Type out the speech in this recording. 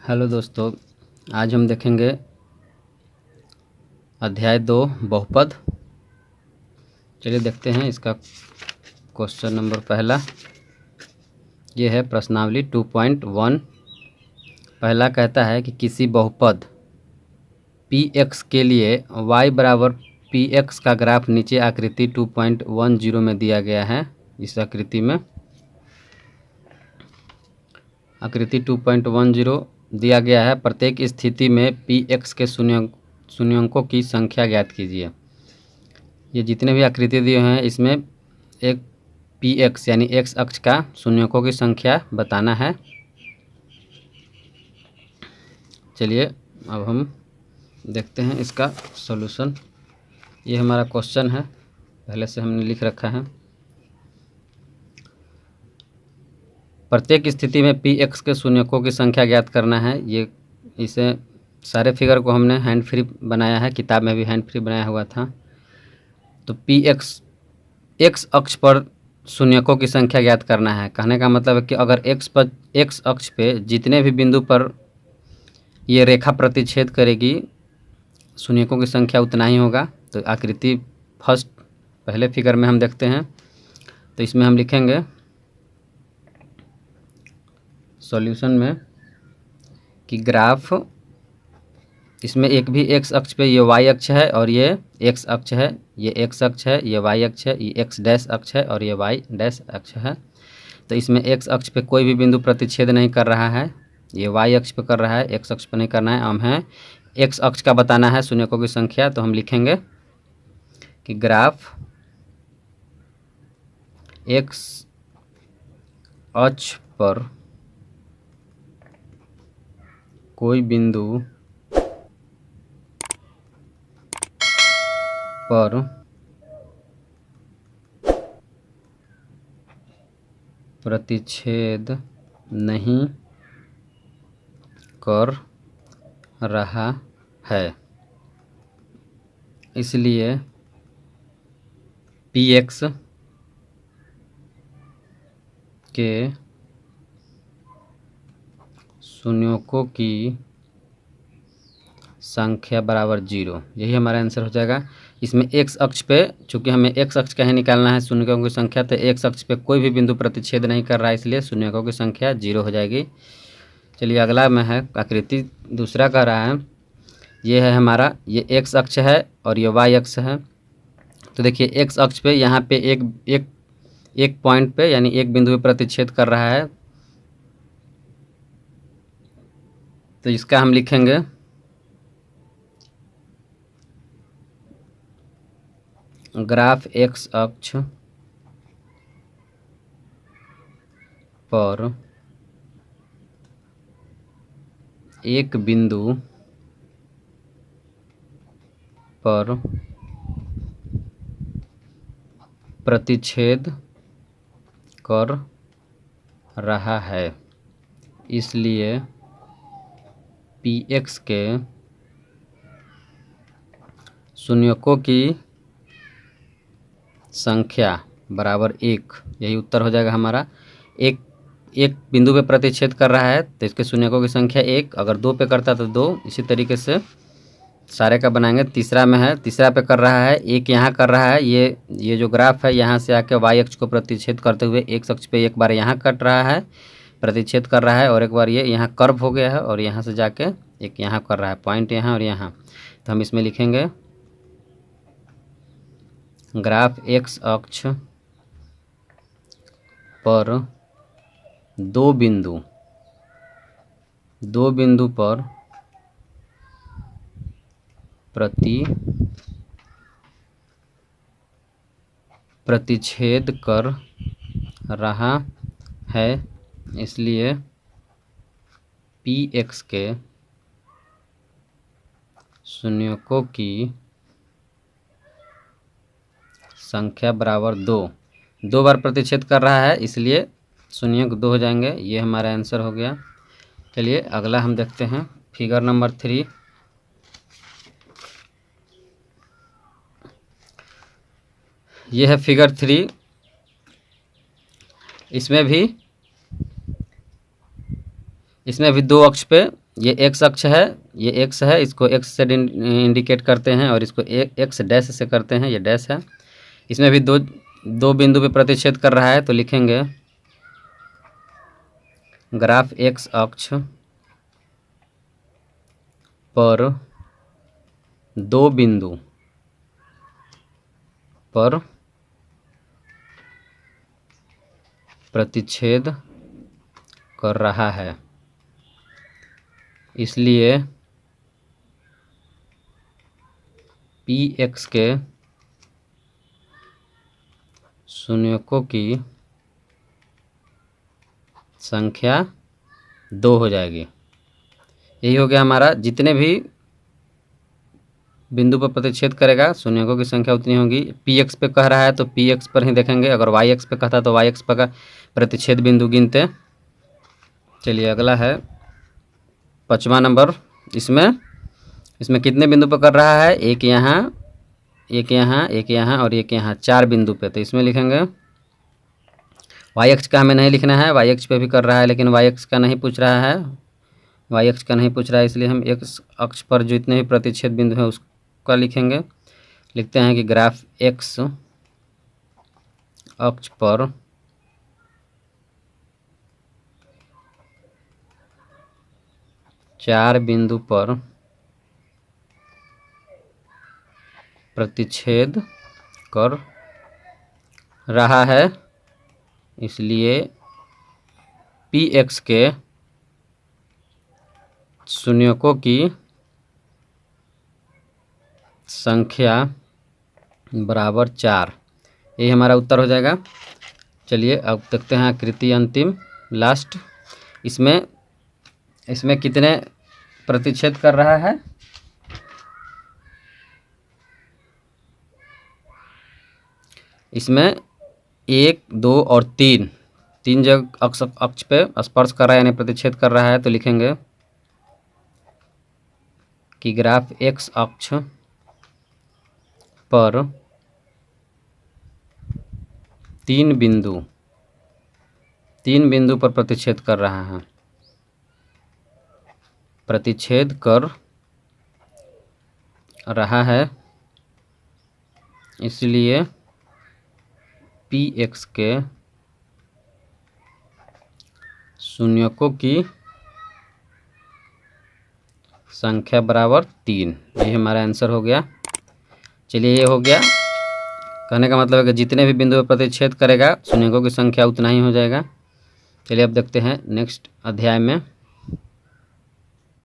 Hello दोस्तों, आज हम देखेंगे अध्याय 2 बहुपद। चलिए देखते हैं इसका क्वेश्चन नंबर पहला। ये है प्रश्नावली 2.1। पहला कहता है कि किसी बहुपद px के लिए y बराबर px का ग्राफ नीचे आकृति 2.10 में दिया गया है। इस आकृति में आकृति 2.10 दिया गया है। प्रत्येक स्थिति में px के शून्यंकों की संख्या ज्ञात कीजिए। ये जितने भी आकृति दिए हैं इसमें एक px यानी x अक्ष का शून्यंकों की संख्या बताना है। चलिए अब हम देखते हैं इसका सॉल्यूशन। ये हमारा क्वेश्चन है, पहले से हमने लिख रखा है। प्रत्येक स्थिति में px के शून्यकों की संख्या ज्ञात करना है। ये इसे सारे फिगर को हमने हैंड फ्री बनाया है, किताब में भी हैंड फ्री बनाया हुआ था। तो px x अक्ष पर शून्यकों की संख्या ज्ञात करना है। कहने का मतलब है कि अगर x अक्ष पे जितने भी बिंदु पर ये रेखा प्रतिच्छेद करेगी शून्यकों की संख्या उतना ही होगा। तो आकृति फर्स्ट पहले फिगर में हम देखते हैं। तो इसमें हम लिखेंगे सॉल्यूशन में कि ग्राफ, इसमें एक भी x अक्ष पे ये y अक्ष है और ये x अक्ष है, ये x अक्ष है, ये y अक्ष है, ये x डैश अक्ष है और ये y डैश अक्ष है। तो इसमें x अक्ष पे कोई भी बिंदु प्रतिच्छेद नहीं कर रहा है, ये y अक्ष पे कर रहा है, x अक्ष पे नहीं करना है। हम हैं x अक्ष का बताना है शून्यकों की संख्या। तो हम लिखेंगे कि ग्राफ x अक्ष पर कोई बिंदु पर प्रतिच्छेद नहीं कर रहा है, इसलिए px के शून्यकों की संख्या बराबर 0। यही हमारा आंसर हो जाएगा। इसमें x अक्ष पे, चूँकि हमें x अक्ष का ही निकालना है शून्यकों की संख्या, तो x अक्ष पे कोई भी बिंदु प्रतिच्छेद नहीं कर रहा है, इसलिए शून्यकों की संख्या 0 हो जाएगी। चलिए अगला में है आकृति दूसरा कह रहा है, ये है हमारा, ये x अक्ष है और ये y अक्ष है। तो देखिए x अक्ष पे यहाँ पे एक पॉइंट पे यानी एक बिंदु पे प्रतिच्छेद कर रहा है। तो इसका हम लिखेंगे ग्राफ x अक्ष पर एक बिंदु पर प्रतिच्छेद कर रहा है, इसलिए px के शून्यकों की संख्या बराबर 1। यही उत्तर हो जाएगा हमारा। एक बिंदु पे प्रतिच्छेद कर रहा है तो इसके शून्यकों की संख्या 1, अगर 2 पे करता तो 2। इसी तरीके से सारे का बनाएंगे। तीसरा में है, तीसरा पे कर रहा है, एक यहाँ कर रहा है। ये जो ग्राफ है यहाँ से आके y अक्ष को प्रतिच्छेद करते हुए x अक्ष पे एक बार यहाँ कट रहा है, प्रतिच्छेद कर रहा है, और एक बार ये यहाँ कर्व हो गया है और यहाँ से जाके एक यहाँ कर रहा है, पॉइंट यहाँ और यहाँ। तो हम इसमें लिखेंगे ग्राफ x अक्ष पर दो बिंदु पर प्रतिच्छेद कर रहा है, इसलिए px के शून्यकों की संख्या बराबर 2 बार प्रतिच्छेद कर रहा है, इसलिए शून्यक 2 हो जाएंगे। ये हमारा आंसर हो गया। चलिए अगला हम देखते हैं फिगर नंबर 3। ये है फिगर 3। इसमें भी 2 अक्ष पे ये एक्स अक्ष है, ये एक्स है, इसको एक्स से इंडिकेट करते हैं और इसको एक्स डैश से करते हैं, ये डैश है। इसमें भी दो दो बिंदु पे प्रतिच्छेद कर रहा है, तो लिखेंगे ग्राफ एक्स अक्ष पर दो बिंदु पर प्रतिच्छेद कर रहा है, इसलिए पी एक्स के शून्यकों की संख्या 2 हो जाएगी। यही हो गया हमारा, जितने भी बिंदु पर प्रतिच्छेद करेगा शून्यकों की संख्या उतनी होगी। पी एक्स पे कह रहा है तो पी एक्स पर ही देखेंगे, अगर वाई एक्स पे कहता तो वाई एक्स पर का प्रतिच्छेद बिंदु गिनते। चलिए अगला है 5वां नंबर। इसमें कितने बिंदु पर कर रहा है, एक यहाँ, एक यहाँ, एक यहाँ और एक यहाँ, 4 बिंदु पे। तो इसमें लिखेंगे वाई एक्स का हमें नहीं लिखना है, वाई एक्स पे भी कर रहा है लेकिन वाई एक्स का नहीं पूछ रहा है, वाई एक्स का नहीं पूछ रहा है, इसलिए हम एक्स अक्ष पर जितने भी प्रतिच्छेद बिंदु हैं उसका लिखेंगे। लिखते हैं कि ग्राफ एक्स अक्ष पर चार बिंदु पर प्रतिच्छेद कर रहा है, इसलिए पी एक्स के शून्यकों की संख्या बराबर 4। यही हमारा उत्तर हो जाएगा। चलिए अब देखते हैं आकृति अंतिम लास्ट। इसमें कितने प्रतिच्छेद कर रहा है, इसमें 1, 2 और 3 जगह अक्ष पे स्पर्श कर रहा है यानी प्रतिच्छेद कर रहा है। तो लिखेंगे कि ग्राफ एक्स अक्ष पर 3 बिंदु पर प्रतिच्छेद कर रहा है, प्रतिच्छेद कर रहा है, इसलिए पी एक्स के शून्यकों की संख्या बराबर 3। ये हमारा आंसर हो गया। चलिए ये हो गया, कहने का मतलब है कि जितने भी बिंदु पर प्रतिच्छेद करेगा शून्यकों की संख्या उतना ही हो जाएगा। चलिए अब देखते हैं नेक्स्ट अध्याय में।